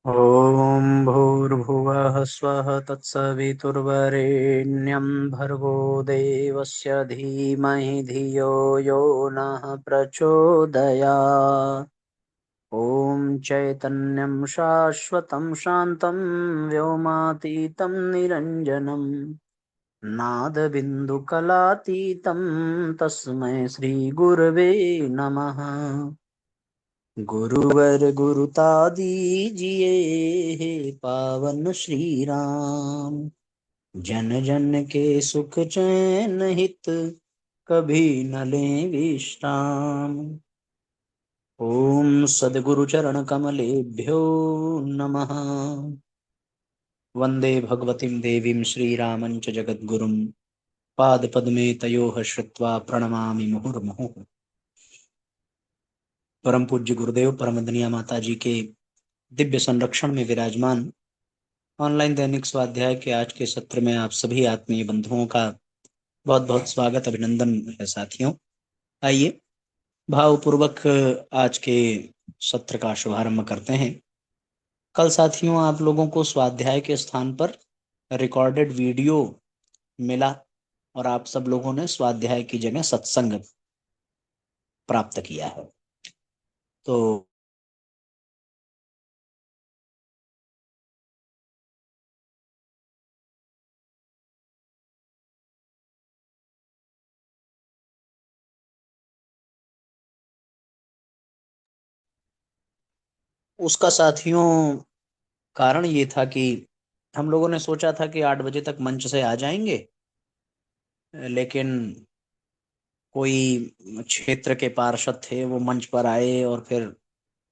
ॐ भूर्भुवः स्वः तत्सवितुर्वरेण्यं भर्गो देवस्य धीमहि धियो यो नः प्रचोदयात्। ॐ चैतन्यं शाश्वतं शान्तं व्योमातीतं निरञ्जनं नादबिन्दुकलातीतं तस्मै श्रीगुरवे नमः। गुरुवर गुरुता दीजिए, हे पावन श्री राम। जन जन के सुख चैन हित, कभी न लें विश्राम। ओम सद्गुरु चरण कमलेभ्यो नमः। वंदे भगवतीं देवीं श्रीरामं च जगद्गुरुं। पादपद्मे तयोः श्रुत्वा प्रणमामि मुहुर्मुहुः। परम पूज्य गुरुदेव परमदनीय माता जी के दिव्य संरक्षण में विराजमान ऑनलाइन दैनिक स्वाध्याय के आज के सत्र में आप सभी आत्मीय बंधुओं का बहुत बहुत स्वागत अभिनंदन है। साथियों, आइए भावपूर्वक आज के सत्र का शुभारंभ करते हैं। कल साथियों, आप लोगों को स्वाध्याय के स्थान पर रिकॉर्डेड वीडियो मिला और आप सब लोगों ने स्वाध्याय की जगह सत्संग प्राप्त किया है। तो उसका साथियों कारण ये था कि हम लोगों ने सोचा था कि 8 बजे तक मंच से आ जाएंगे, लेकिन कोई क्षेत्र के पार्षद थे, वो मंच पर आए और फिर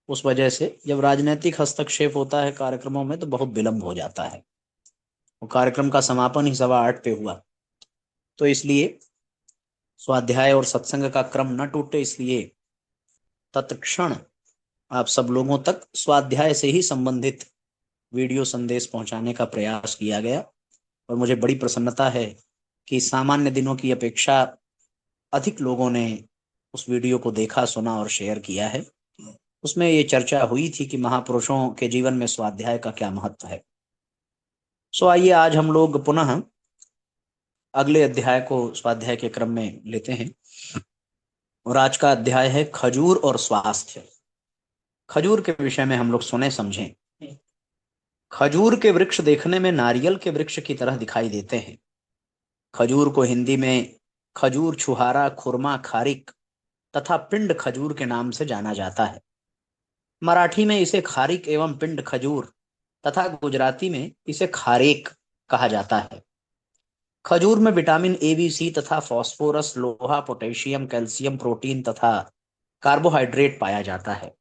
उस वजह से जब राजनीतिक हस्तक्षेप होता है कार्यक्रमों में तो बहुत विलंब हो जाता है। वो कार्यक्रम का समापन ही 8:15 पे हुआ। तो इसलिए स्वाध्याय और सत्संग का क्रम न टूटे, इसलिए तत्क्षण आप सब लोगों तक स्वाध्याय से ही संबंधित वीडियो संदेश पहुंचाने का प्रयास किया गया। और मुझे बड़ी प्रसन्नता है कि सामान्य दिनों की अपेक्षा अधिक लोगों ने उस वीडियो को देखा, सुना और शेयर किया है। उसमें ये चर्चा हुई थी कि महापुरुषों के जीवन में स्वाध्याय का क्या महत्व है। सो आइए आज हम लोग पुनः अगले अध्याय को स्वाध्याय के क्रम में लेते हैं। और आज का अध्याय है खजूर और स्वास्थ्य। खजूर के विषय में हम लोग सुने समझें। खजूर के वृक्ष देखने में नारियल के वृक्ष की तरह दिखाई देते हैं। खजूर को हिंदी में खजूर, छुहारा, खुरमा, खारिक तथा पिंड खजूर के नाम से जाना जाता है। मराठी में इसे खारिक एवं पिंड खजूर तथा गुजराती में इसे खारेक कहा जाता है। खजूर में विटामिन ए, बी, सी तथा फास्फोरस, लोहा, पोटेशियम, कैल्शियम, प्रोटीन तथा कार्बोहाइड्रेट पाया जाता है।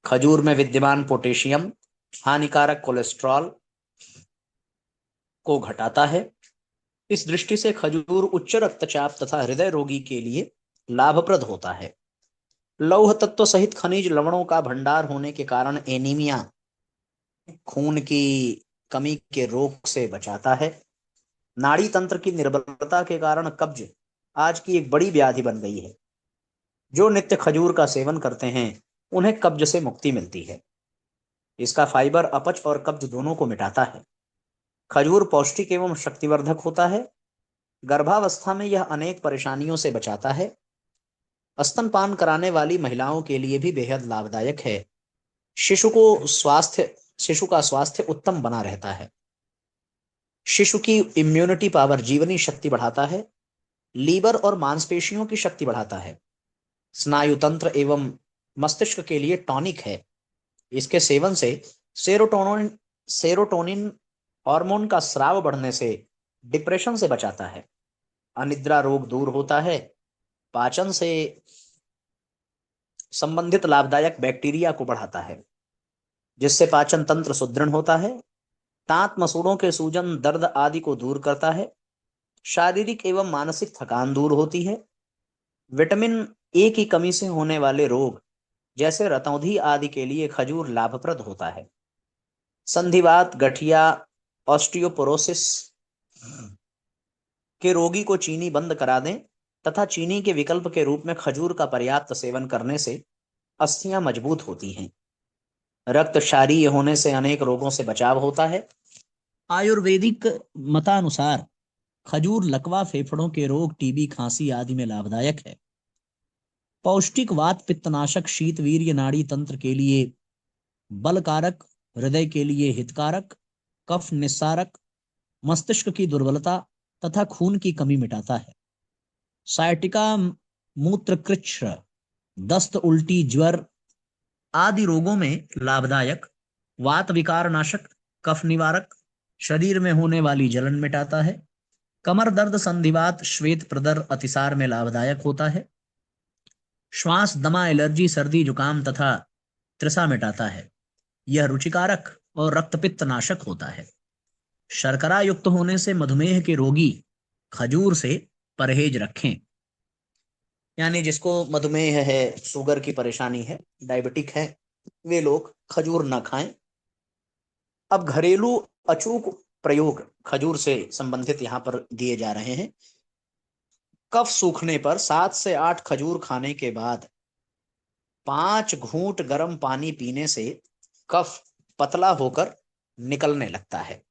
खजूर में विद्यमान पोटेशियम हानिकारक कोलेस्ट्रॉल को घटाता है। इस दृष्टि से खजूर उच्च रक्तचाप तथा हृदय रोगी के लिए लाभप्रद होता है। लौह तत्व सहित खनिज लवणों का भंडार होने के कारण एनीमिया, खून की कमी के रोग से बचाता है। नाड़ी तंत्र की निर्बलता के कारण कब्ज आज की एक बड़ी व्याधि बन गई है। जो नित्य खजूर का सेवन करते हैं उन्हें कब्ज से मुक्ति मिलती है। इसका फाइबर अपच और कब्ज दोनों को मिटाता है। खजूर पौष्टिक एवं शक्तिवर्धक होता है। गर्भावस्था में यह अनेक परेशानियों से बचाता है। स्तनपान कराने वाली महिलाओं के लिए भी बेहद लाभदायक है। शिशु का स्वास्थ्य उत्तम बना रहता है। शिशु की इम्यूनिटी पावर, जीवनी शक्ति बढ़ाता है। लीवर और मांसपेशियों की शक्ति बढ़ाता है। स्नायु तंत्र एवं मस्तिष्क के लिए टॉनिक है। इसके सेवन से सेरोटोनिन हार्मोन का स्राव बढ़ने से डिप्रेशन से बचाता है। अनिद्रा रोग दूर होता है। पाचन से संबंधित लाभदायक बैक्टीरिया को बढ़ाता है, जिससे पाचन तंत्र सुदृढ़ होता है। दांत मसूड़ों के सूजन, दर्द आदि को दूर करता है। शारीरिक एवं मानसिक थकान दूर होती है। विटामिन ए की कमी से होने वाले रोग जैसे रतौंधी आदि के लिए खजूर लाभप्रद होता है। संधिवात, गठिया, ऑस्टियोपोरोसिस के रोगी को चीनी बंद करा दें तथा चीनी के विकल्प के रूप में खजूर का पर्याप्त सेवन करने से अस्थियां मजबूत होती हैं। रक्त क्षारीय होने से अनेक रोगों से बचाव होता है। आयुर्वेदिक मतानुसार खजूर लकवा, फेफड़ों के रोग, टीबी, खांसी आदि में लाभदायक है। पौष्टिक, वात पित्तनाशक, शीत वीर्य नाड़ी तंत्र के लिए बलकारक, हृदय के लिए हितकारक, कफ निस्सारक, मस्तिष्क की दुर्बलता तथा खून की कमी मिटाता है। साइटिका मूत्रकृच्छ, दस्त, उल्टी, ज्वर आदि रोगों में लाभदायक, वात विकार नाशक, कफ निवारक, शरीर में होने वाली जलन मिटाता है। कमर दर्द, संधिवात, श्वेत प्रदर, अतिसार में लाभदायक होता है। श्वास, दमा, एलर्जी, सर्दी, जुकाम तथा त्रिसा मिटाता है। यह रुचिकारक और रक्तपित्त नाशक होता है। शर्करा युक्त होने से मधुमेह के रोगी खजूर से परहेज रखें। यानी जिसको मधुमेह है, शुगर की परेशानी है, डायबिटिक है, वे लोग खजूर ना खाएं। अब घरेलू अचूक प्रयोग खजूर से संबंधित यहाँ पर दिए जा रहे हैं। कफ सूखने पर 7 से 8 खजूर खाने के बाद 5 घूंट गर्म पानी पीने से कफ पतला होकर निकलने लगता है।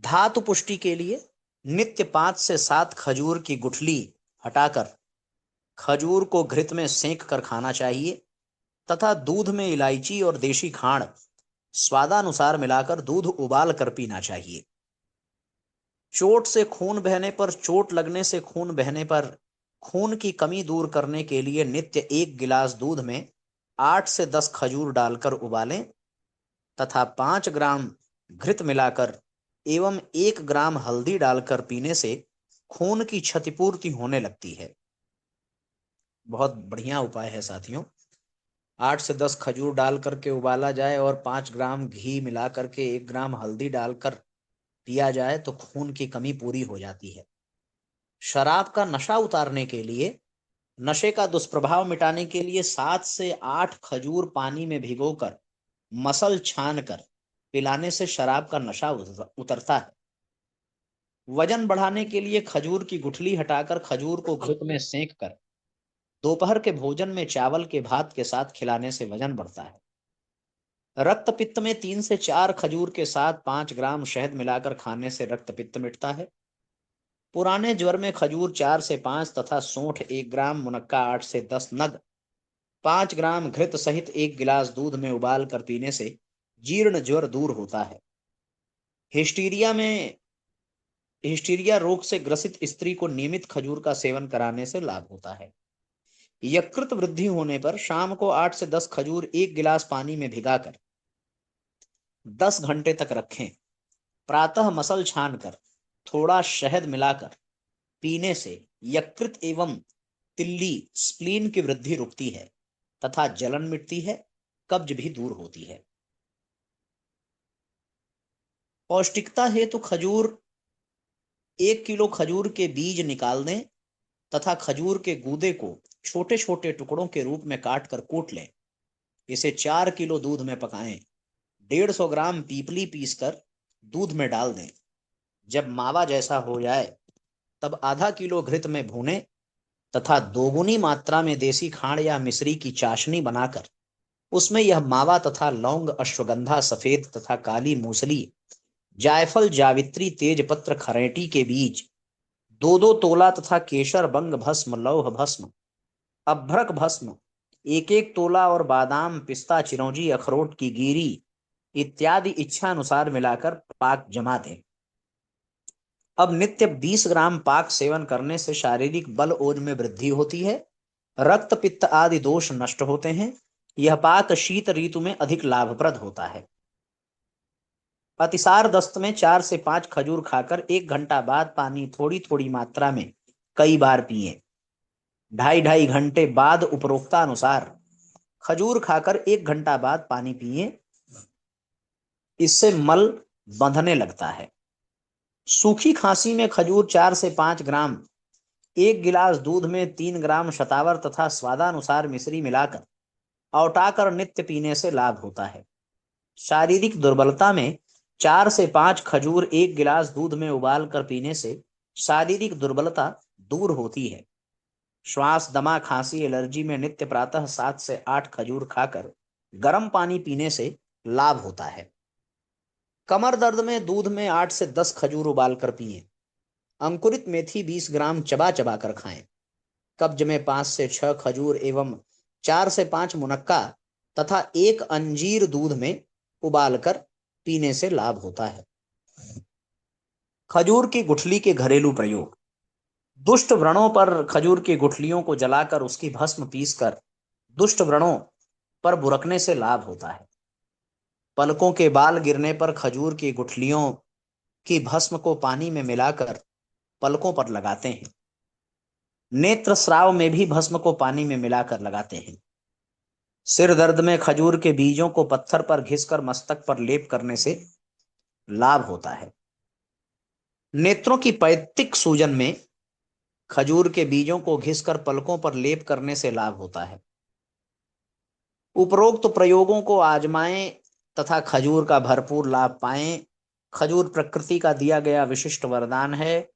धातु पुष्टि के लिए नित्य 5 से 7 खजूर की गुठली हटाकर खजूर को घृत में सेंक कर खाना चाहिए तथा दूध में इलायची और देशी खांड स्वादानुसार मिलाकर दूध उबाल कर पीना चाहिए। चोट से खून बहने पर, चोट लगने से खून बहने पर खून की कमी दूर करने के लिए नित्य 1 गिलास दूध में 8 से 10 खजूर डालकर उबालें तथा 5 ग्राम घृत मिलाकर एवं 1 ग्राम हल्दी डालकर पीने से खून की क्षतिपूर्ति होने लगती है। बहुत बढ़िया उपाय है साथियों। 8 से 10 खजूर डाल करके उबाला जाए और 5 ग्राम घी मिला करके 1 ग्राम हल्दी डालकर पिया जाए तो खून की कमी पूरी हो जाती है। शराब का नशा उतारने के लिए, नशे का दुष्प्रभाव मिटाने के लिए 7 से 8 खजूर पानी में भिगोकर मसल छान कर पिलाने से शराब का नशा उतरता है। वजन बढ़ाने के लिए खजूर की गुठली हटाकर खजूर को घृत में सेंक कर दोपहर के भोजन में चावल के भात के साथ खिलाने से वजन बढ़ता है। रक्त पित्त में 3 से 4 खजूर के साथ 5 ग्राम शहद मिलाकर खाने से रक्त पित्त मिटता है। पुराने ज्वर में खजूर 4 से 5 तथा सौंठ 1 ग्राम, मुनक्का 8 से 10 नग, 5 ग्राम घृत सहित 1 गिलास दूध में उबाल कर पीने से जीर्ण ज्वर दूर होता है। हिस्टीरिया रोग से ग्रसित स्त्री को नियमित खजूर का सेवन कराने से लाभ होता है। यकृत वृद्धि होने पर शाम को 8 से 10 खजूर 1 गिलास पानी में भिगाकर 10 घंटे तक रखें। प्रातः मसल छानकर थोड़ा शहद मिलाकर पीने से यकृत एवं तिल्ली स्प्लीन की वृद्धि रुकती है तथा जलन मिटती है, कब्ज भी दूर होती है। पौष्टिकता हेतु खजूर 1 किलो खजूर के बीज निकाल दें तथा खजूर के गूदे को छोटे छोटे टुकड़ों के रूप में काट कर कूट लें। इसे 4 किलो दूध में पकाएं। 150 ग्राम पीपली पीसकर दूध में डाल दें। जब मावा जैसा हो जाए तब आधा किलो घृत में भूनें तथा दोगुनी मात्रा में देसी खांड या मिश्री की चाशनी बनाकर उसमें यह मावा तथा लौंग, अश्वगंधा, सफेद तथा काली मूसली, जायफल, जावित्री, तेजपत्र, खरेटी के बीज, 2-2 तोला तथा केसर, बंग भस्म, लौह भस्म, अभ्रक भस्म 1-1 तोला और बादाम, पिस्ता, चिरौंजी, अखरोट की गिरी इत्यादि इच्छा अनुसार मिलाकर पाक जमा दें। अब नित्य 20 ग्राम पाक सेवन करने से शारीरिक बल ओज में वृद्धि होती है, रक्त पित्त आदि दोष नष्ट होते हैं। यह पाक शीत ऋतु में अधिक लाभप्रद होता है। अतिसार दस्त में 4 से 5 खजूर खाकर 1 घंटा बाद पानी थोड़ी थोड़ी मात्रा में कई बार पिएं। 2.5 घंटे बाद उपरोक्तानुसार खजूर खाकर 1 घंटा बाद पानी पिएं। इससे मल बंधने लगता है। सूखी खांसी में खजूर 4 से 5 ग्राम, 1 गिलास दूध में 3 ग्राम शतावर तथा स्वादानुसार मिश्री मिलाकर औटाकर नित्य पीने से लाभ होता है। शारीरिक दुर्बलता में 4 से 5 खजूर 1 गिलास दूध में उबाल कर पीने से शारीरिक दुर्बलता दूर होती है। श्वास, दमा, खांसी, एलर्जी में नित्य प्रातः 7 से 8 खजूर खाकर गर्म पानी पीने से लाभ होता है। कमर दर्द में दूध में 8 से 10 खजूर उबाल कर पिएं। अंकुरित मेथी 20 ग्राम चबा चबा कर खाएं। कब्ज में 5 से 6 खजूर एवं 4 से 5 मुनक्का तथा एक अंजीर दूध में उबालकर पीने से लाभ होता है। खजूर की गुठली के घरेलू प्रयोग। दुष्ट व्रणों पर खजूर की गुठलियों को जलाकर उसकी भस्म पीसकर दुष्ट व्रणों पर बुरकने से लाभ होता है। पलकों के बाल गिरने पर खजूर की गुठलियों की भस्म को पानी में मिलाकर पलकों पर लगाते हैं। नेत्र स्राव में भी भस्म को पानी में मिलाकर लगाते हैं। सिर दर्द में खजूर के बीजों को पत्थर पर घिसकर मस्तक पर लेप करने से लाभ होता है। नेत्रों की पैत्तिक सूजन में खजूर के बीजों को घिसकर पलकों पर लेप करने से लाभ होता है। उपरोक्त प्रयोगों को आजमाएं तथा खजूर का भरपूर लाभ पाएं। खजूर प्रकृति का दिया गया विशिष्ट वरदान है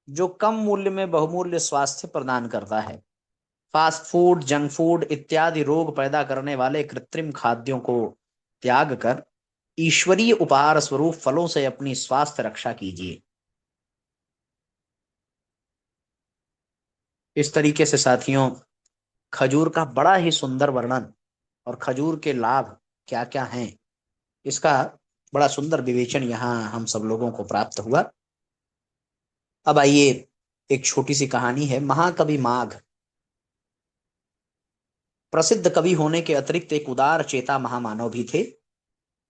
जो कम मूल्य में बहुमूल्य स्वास्थ्य प्रदान करता है। फास्ट फूड, जंक फूड इत्यादि रोग पैदा करने वाले कृत्रिम खाद्यों को त्याग कर ईश्वरीय उपहार स्वरूप फलों से अपनी स्वास्थ्य रक्षा कीजिए। इस तरीके से साथियों, खजूर का बड़ा ही सुंदर वर्णन और खजूर के लाभ क्या क्या हैं, इसका बड़ा सुंदर विवेचन यहाँ हम सब लोगों को प्राप्त हुआ। अब आइए, एक छोटी सी कहानी है। महाकवि माघ प्रसिद्ध कवि होने के अतिरिक्त एक उदार चेता महामानव भी थे।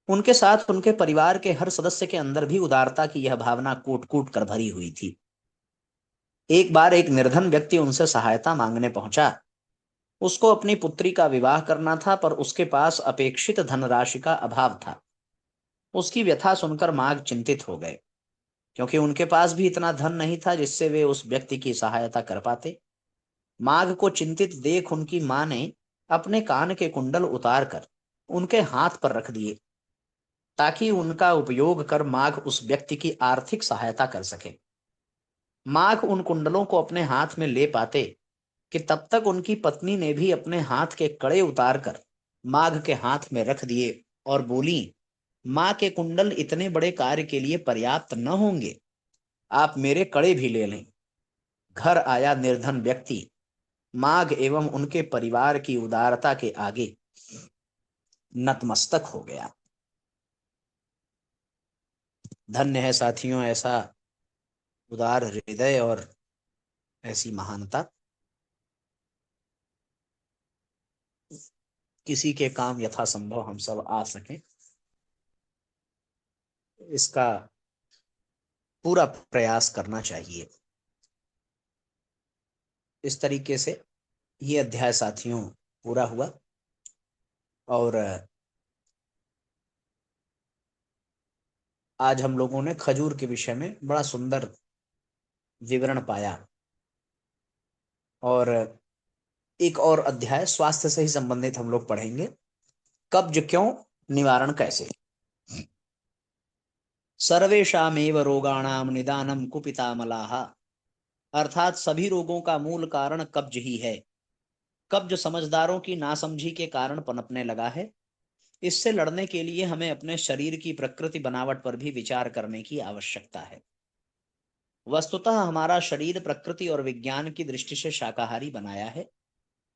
उनके साथ उनके परिवार के हर सदस्य के अंदर भी उदारता की यह भावना कूट कूट कर भरी हुई थी। एक बार एक निर्धन व्यक्ति उनसे सहायता मांगने पहुंचा। उसको अपनी पुत्री का विवाह करना था, पर उसके पास अपेक्षित धनराशि का अभाव था। उसकी व्यथा सुनकर माघ चिंतित हो गए, क्योंकि उनके पास भी इतना धन नहीं था जिससे वे उस व्यक्ति की सहायता कर पाते। माघ को चिंतित देख उनकी मां ने अपने कान के कुंडल उतार कर उनके हाथ पर रख दिए, ताकि उनका उपयोग कर माघ उस व्यक्ति की आर्थिक सहायता कर सके। माघ उन कुंडलों को अपने हाथ में ले पाते कि तब तक उनकी पत्नी ने भी अपने हाथ के कड़े उतार कर माघ के हाथ में रख दिए और बोली, माँ के कुंडल इतने बड़े कार्य के लिए पर्याप्त न होंगे, आप मेरे कड़े भी ले लें। घर आया निर्धन व्यक्ति माघ एवं उनके परिवार की उदारता के आगे नतमस्तक हो गया। धन्य है साथियों ऐसा उदार हृदय और ऐसी महानता। किसी के काम यथासंभव हम सब आ सकें, इसका पूरा प्रयास करना चाहिए। इस तरीके से ये अध्याय साथियों पूरा हुआ और आज हम लोगों ने खजूर के विषय में बड़ा सुंदर विवरण पाया। और एक और अध्याय स्वास्थ्य से ही संबंधित हम लोग पढ़ेंगे, कब्ज क्यों, निवारण कैसे। सर्वेषामेव रोगाणाम निदानम कुपितामलाः, अर्थात सभी रोगों का मूल कारण कब्ज ही है। कब्ज समझदारों की नासमझी के कारण पनपने लगा है। इससे लड़ने के लिए हमें अपने शरीर की प्रकृति बनावट पर भी विचार करने की आवश्यकता है। वस्तुतः हमारा शरीर प्रकृति और विज्ञान की दृष्टि से शाकाहारी बनाया है।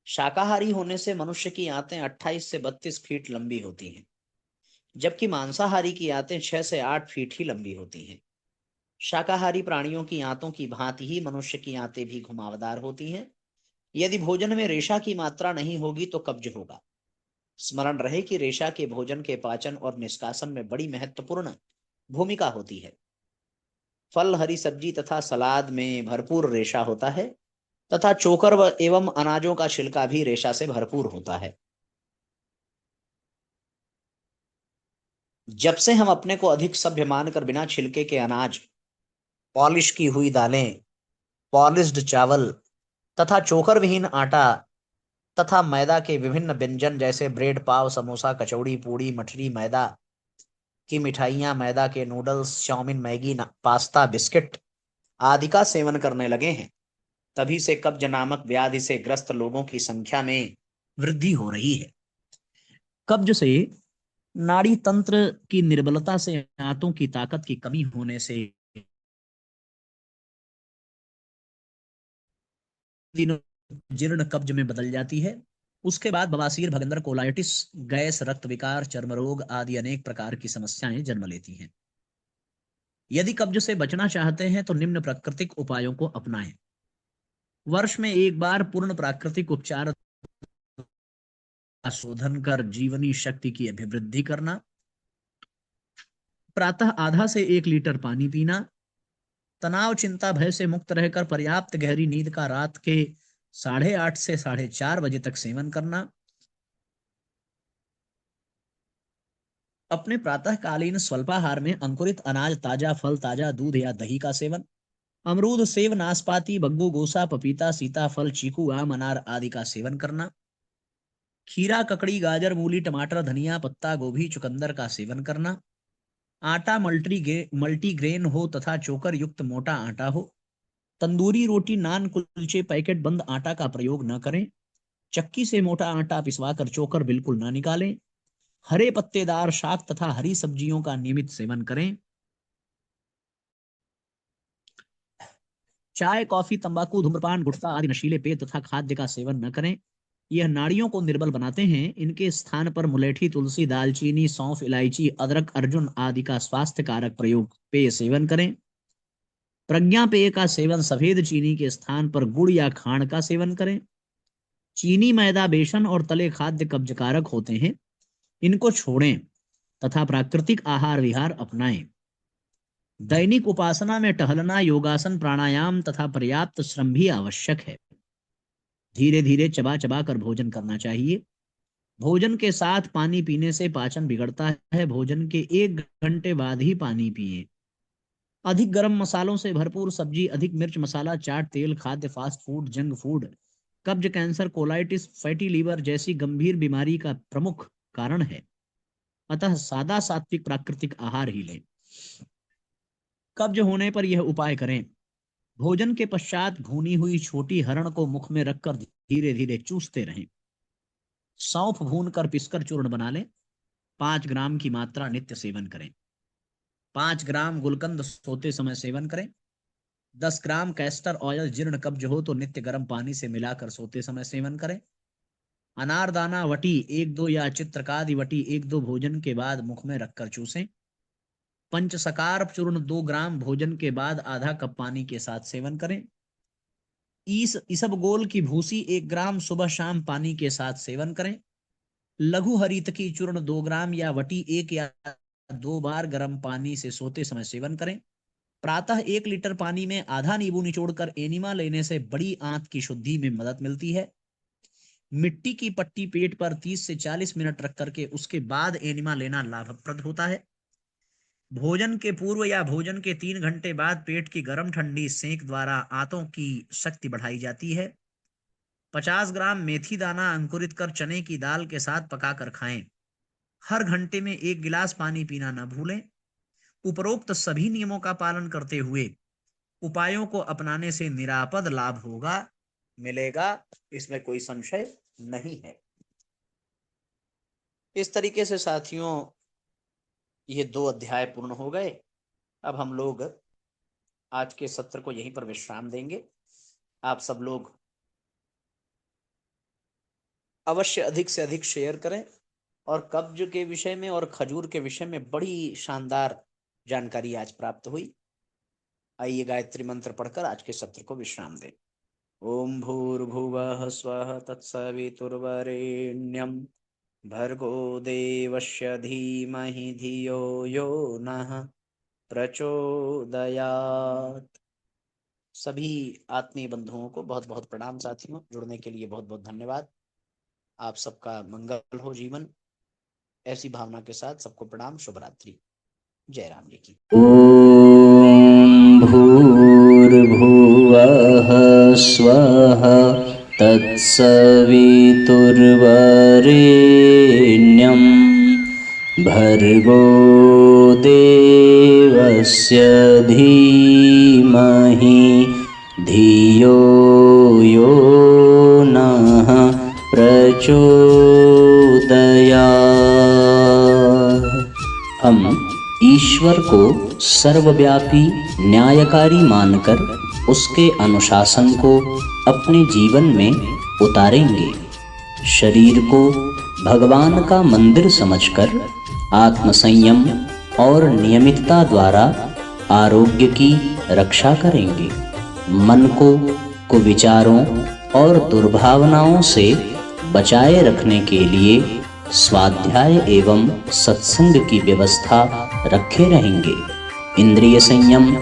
शाकाहारी होने से मनुष्य की आंतें 28 से 32 फीट लंबी होती हैं, जबकि मांसाहारी की आंतें 6 से 8 फीट ही लंबी होती हैं। शाकाहारी प्राणियों की आंतों की भांति ही मनुष्य की आंतें भी घुमावदार होती हैं। यदि भोजन में रेशा की मात्रा नहीं होगी तो कब्ज होगा। स्मरण रहे कि रेशा के भोजन के पाचन और निष्कासन में बड़ी महत्वपूर्ण भूमिका होती है। फल, हरी सब्जी तथा सलाद में भरपूर रेशा होता है तथा चोकर एवं अनाजों का छिलका भी रेशा से भरपूर होता है। जब से हम अपने को अधिक सभ्य मानकर बिना छिलके के अनाज, पॉलिश की हुई दालें, पॉलिश्ड चावल तथा चोकर विहीन आटा तथा मैदा के विभिन्न व्यंजन जैसे ब्रेड, पाव, समोसा, कचौड़ी, पूड़ी, मठरी, मैदा की मिठाइयाँ, मैदा के noodles, chow mein, Maggi, pasta, biscuit आदि का सेवन करने लगे हैं, तभी से कब्ज नामक व्याधि से ग्रस्त लोगों की संख्या में वृद्धि हो रही है। कब्ज से नाड़ी तंत्र की निर्बलता से, आंतों की ताकत की कमी होने से दिनों जीर्ण कब्ज में बदल जाती है। उसके बाद बवासीर, भगंदर, कोलाइटिस, गैस, रक्त विकार, चर्म रोग आदि अनेक प्रकार की समस्याएं जन्म लेती हैं। यदि कब्ज से बचना चाहते हैं तो निम्न प्राकृतिक उपायों को अपनाएं। वर्ष में एक बार पूर्ण प्राकृतिक उपचार का शोधन कर जीवनी शक्ति की अभिवृद्धि करना, प्रातः आधा से 1 लीटर पानी पीना, तनाव, चिंता, भय से मुक्त रहकर पर्याप्त गहरी नींद का रात के 8:30 से 4:30 बजे तक सेवन करना, अपने प्रातःकालीन स्वल्पाहार में अंकुरित अनाज, ताजा फल, ताजा दूध या दही का सेवन, अमरूद, सेब, नाशपाती, बग्गू, गोसा, पपीता, सीताफल, चीकू, आम, अनार आदि का सेवन करना, खीरा, ककड़ी, गाजर, मूली, टमाटर, धनिया पत्ता, गोभी, चुकंदर का सेवन करना, आटा मल्टीग्रेन हो तथा चोकर युक्त मोटा आटा हो, तंदूरी रोटी, नान, कुलचे, पैकेट बंद आटा का प्रयोग न करें, चक्की से मोटा आटा पिसवा कर चोकर बिल्कुल ना निकालें, हरे पत्तेदार शाक तथा हरी सब्जियों का नियमित सेवन करें, चाय, कॉफी, तंबाकू, धूम्रपान, गुटखा आदि नशीले पेय तथा खाद्य का सेवन न करें। यह नाड़ियों को निर्बल बनाते हैं। इनके स्थान पर मुलेठी, तुलसी, दालचीनी, सौंफ, इलायची, अदरक, अर्जुन आदि का स्वास्थ्य कारक प्रयोग पेय सेवन करें। प्रज्ञा पेय का सेवन सफेद चीनी के स्थान पर गुड़ या खांड का सेवन करें। चीनी, मैदा, बेसन और तले खाद्य कब्जकारक होते हैं, इनको छोड़ें तथा प्राकृतिक आहार विहार अपनाएं। दैनिक उपासना में टहलना, योगासन, प्राणायाम तथा पर्याप्त श्रम भी आवश्यक है। धीरे धीरे चबा चबा कर भोजन करना चाहिए। भोजन के साथ पानी पीने से पाचन बिगड़ता है। भोजन के 1 घंटे बाद ही पानी पिए। अधिक गर्म मसालों से भरपूर सब्जी, अधिक मिर्च मसाला, चाट, तेल, खाद्य, फास्ट फूड, जंक फूड कब्ज, कैंसर, कोलाइटिस, फैटी लीवर जैसी गंभीर बीमारी का प्रमुख कारण है। अतः सादा सात्विक प्राकृतिक आहार ही लें। कब्ज होने पर यह उपाय करें। भोजन के पश्चात भूनी हुई छोटी हरण को मुख में रखकर धीरे धीरे चूसते रहें। सौंफ भून कर पिसकर चूर्ण बना लें। 5 ग्राम की मात्रा नित्य सेवन करें। 5 ग्राम गुलकंद सोते समय सेवन करें। 10 ग्राम कैस्टर ऑयल जीर्ण कब्ज हो तो नित्य गर्म पानी से मिलाकर सोते समय सेवन करें। अनारदाना वटी 1-2 या चित्रकादि वटी 1-2 भोजन के बाद मुख में रखकर चूसें। पंचसकार चूर्ण 2 ग्राम भोजन के बाद आधा कप पानी के साथ सेवन करें। इसबगोल की भूसी 1 ग्राम सुबह शाम पानी के साथ सेवन करें। लघु हरितकी चूर्ण 2 ग्राम या वटी 1 या 2 बार गर्म पानी से सोते समय सेवन करें। प्रातः 1 लीटर पानी में आधा नींबू निचोड़कर एनिमा लेने से बड़ी आंत की शुद्धि में मदद मिलती है। मिट्टी की पट्टी पेट पर 30 से 40 मिनट रख करके उसके बाद एनिमा लेना लाभप्रद होता है। भोजन के पूर्व या भोजन के 3 घंटे बाद पेट की गर्म ठंडी सेंक द्वारा आंतों की शक्ति बढ़ाई जाती है। 50 ग्राम मेथी दाना अंकुरित कर चने की दाल के साथ पकाकर खाएं। हर घंटे में 1 गिलास पानी पीना न भूलें। उपरोक्त सभी नियमों का पालन करते हुए उपायों को अपनाने से निरापद लाभ मिलेगा, इसमें कोई संशय नहीं है। इस तरीके से साथियों ये 2 अध्याय पूर्ण हो गए। अब हम लोग आज के सत्र को यहीं पर विश्राम देंगे। आप सब लोग अवश्य अधिक से अधिक शेयर करें और कब्ज के विषय में और खजूर के विषय में बड़ी शानदार जानकारी आज प्राप्त हुई। आइए गायत्री मंत्र पढ़कर आज के सत्र को विश्राम दें। ओम भूर्भुवः स्वः तत्सवितुर्वरेण्यं भर्गो देवस्य धीमहि धियो यो नः प्रचोदयात्। सभी आत्मीय बंधुओं को बहुत बहुत प्रणाम। साथियों जुड़ने के लिए बहुत बहुत धन्यवाद। आप सबका मंगल हो जीवन, ऐसी भावना के साथ सबको प्रणाम। शुभ रात्रि। जय राम जी की। ओम भूर्भुवः स्वः तत्सवितुर्वरेण्यं भर्गो देवस्य धीमहि धियो यो नः प्रचोदयात्। ईश्वर को सर्वव्यापी न्यायकारी मानकर उसके अनुशासन को अपने जीवन में उतारेंगे। शरीर को भगवान का मंदिर समझकर आत्मसंयम और नियमितता द्वारा आरोग्य की रक्षा करेंगे। मन को कुविचारों और दुर्भावनाओं से बचाए रखने के लिए स्वाध्याय एवं सत्संग की व्यवस्था रखे रहेंगे। इंद्रिय संयम,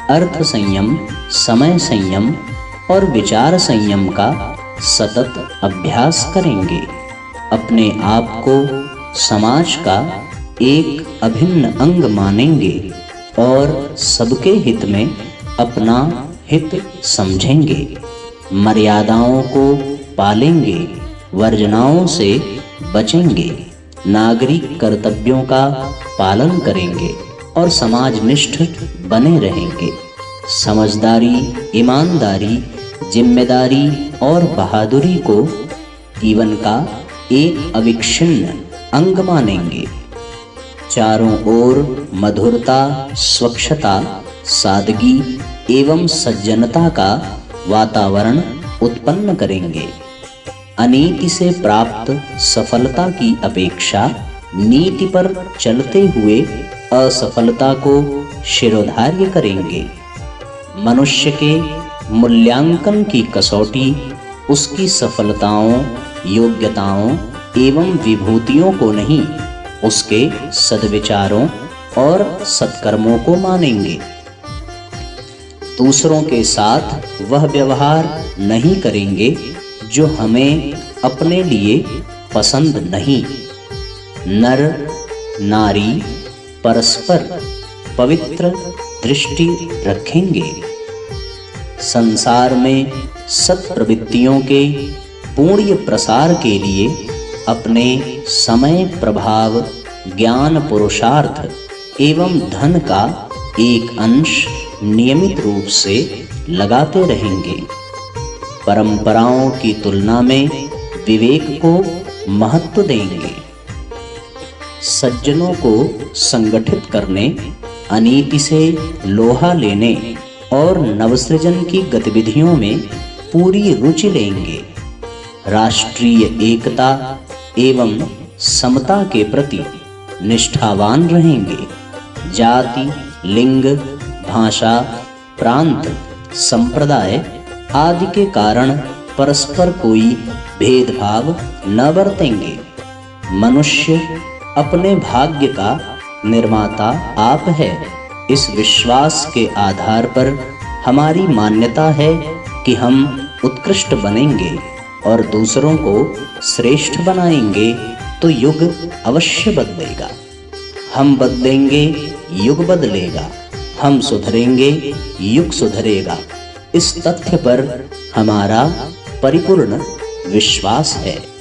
अर्थ संयम, समय संयम और विचार संयम का सतत अभ्यास करेंगे। अपने आप को समाज का एक अभिन्न अंग मानेंगे और सबके हित में अपना हित समझेंगे। मर्यादाओं को पालेंगे, वर्जनाओं से बचेंगे, नागरिक कर्तव्यों का पालन करेंगे और समाजनिष्ठ बने रहेंगे। समझदारी, ईमानदारी, जिम्मेदारी और बहादुरी को जीवन का एक अविच्छिन्न अंग मानेंगे। चारों ओर मधुरता, स्वच्छता, सादगी एवं सज्जनता का वातावरण उत्पन्न करेंगे। अनीति से प्राप्त सफलता की अपेक्षा नीति पर चलते हुए असफलता को शिरोधार्य करेंगे। मनुष्य के मूल्यांकन की कसौटी उसकी सफलताओं, योग्यताओं एवं विभूतियों को नहीं, उसके सद्विचारों और सत्कर्मों को मानेंगे। दूसरों के साथ वह व्यवहार नहीं करेंगे जो हमें अपने लिए पसंद नहीं। नर नारी परस्पर पवित्र दृष्टि रखेंगे। संसार में सत्प्रवृत्तियों के पूर्ण प्रसार के लिए अपने समय, प्रभाव, ज्ञान, पुरुषार्थ एवं धन का एक अंश नियमित रूप से लगाते रहेंगे। परंपराओं की तुलना में विवेक को महत्व देंगे। सज्जनों को संगठित करने, अनीति से लोहा लेने और नवसृजन की गतिविधियों में पूरी रुचि लेंगे। राष्ट्रीय एकता एवं समता के प्रति निष्ठावान रहेंगे। जाति, लिंग, भाषा, प्रांत, संप्रदाय आदि के कारण परस्पर कोई भेदभाव न बरतेंगे। मनुष्य अपने भाग्य का निर्माता आप है। इस विश्वास के आधार पर हमारी मान्यता है कि हम उत्कृष्ट बनेंगे और दूसरों को श्रेष्ठ बनाएंगे तो युग अवश्य बदलेगा। हम बदलेंगे, युग बदलेगा। हम सुधरेंगे, युग सुधरेगा। इस तथ्य पर हमारा परिपूर्ण विश्वास है।